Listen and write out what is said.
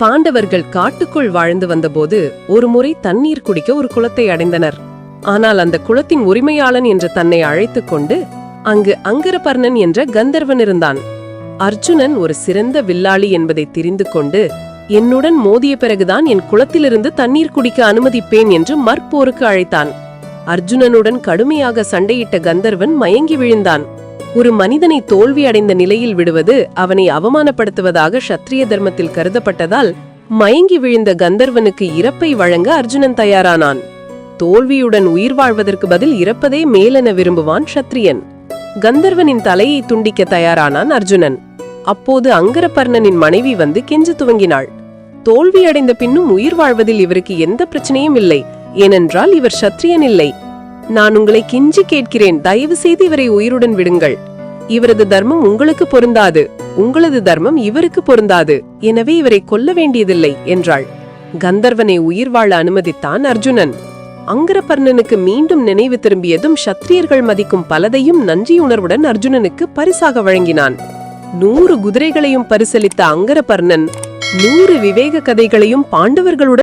பாண்டவர்கள் காட்டுக்குள் வாழ்ந்து வந்தபோது ஒருமுறை தண்ணீர் குடிக்க ஒரு குளத்தை அடைந்தனர். ஆனால் அந்த குளத்தின் உரிமையாளன் என்று தன்னை அழைத்துக் கொண்டு அங்கு அங்கரபர்ணன் என்ற கந்தர்வன் இருந்தான். அர்ஜுனன் ஒரு சிறந்த வில்லாளி என்பதை தெரிந்து கொண்டு, என்னுடன் மோதிய பிறகுதான் என் குளத்திலிருந்து தண்ணீர் குடிக்க அனுமதிப்பேன் என்று மற்போருக்கு அழைத்தான். அர்ஜுனனுடன் கடுமையாக சண்டையிட்ட கந்தர்வன் மயங்கி விழுந்தான். ஒரு மனிதனை தோல்வி அடைந்த நிலையில் விடுவது அவனை அவமானப்படுத்துவதாக சத்திரிய தர்மத்தில் கருதப்பட்டதால் மயங்கி விழுந்த கந்தர்வனுக்கு இறப்பை வழங்க அர்ஜுனன் தயாரானான். தோல்வியுடன் உயிர் வாழ்வதற்கு பதில் இறப்பதே மேலென விரும்புவான் சத்திரியன். கந்தர்வனின் தலையை துண்டிக்க தயாரானான் அர்ஜுனன். அப்போது அங்கரபர்ணனின் மனைவி வந்து கெஞ்ச துவங்கினாள். தோல்வியடைந்த பின்னும் உயிர் வாழ்வதில் இவருக்கு எந்த பிரச்சனையும் இல்லை, ஏனென்றால் இவர் சத்திரியன் இல்லை. நான் உங்களை கெஞ்சி கேட்கிறேன், தயவு செய்து இவரை உயிருடன் விடுங்கள். இவரது தர்மம் உங்களுக்கு பொருந்தாது, உங்களது தர்மம் இவருக்கு பொருந்தாது, எனவே இவரை கொல்ல வேண்டியதில்லை என்றாள். கந்தர்வனை உயிர் வாழ அனுமதித்தான் அர்ஜுனன். அங்கரபர்ணனுக்கு மீண்டும் நினைவு திரும்பியதும் சத்திரியர்கள் மதிக்கும் பலதையும் நன்றியுணர்வுடன் அர்ஜுனனுக்கு பரிசாக வழங்கினான். 100 குதிரைகளையும் பரிசளித்த அங்கரபர்ணன் 100 விவேக கதைகளையும் பாண்டவர்களுடன்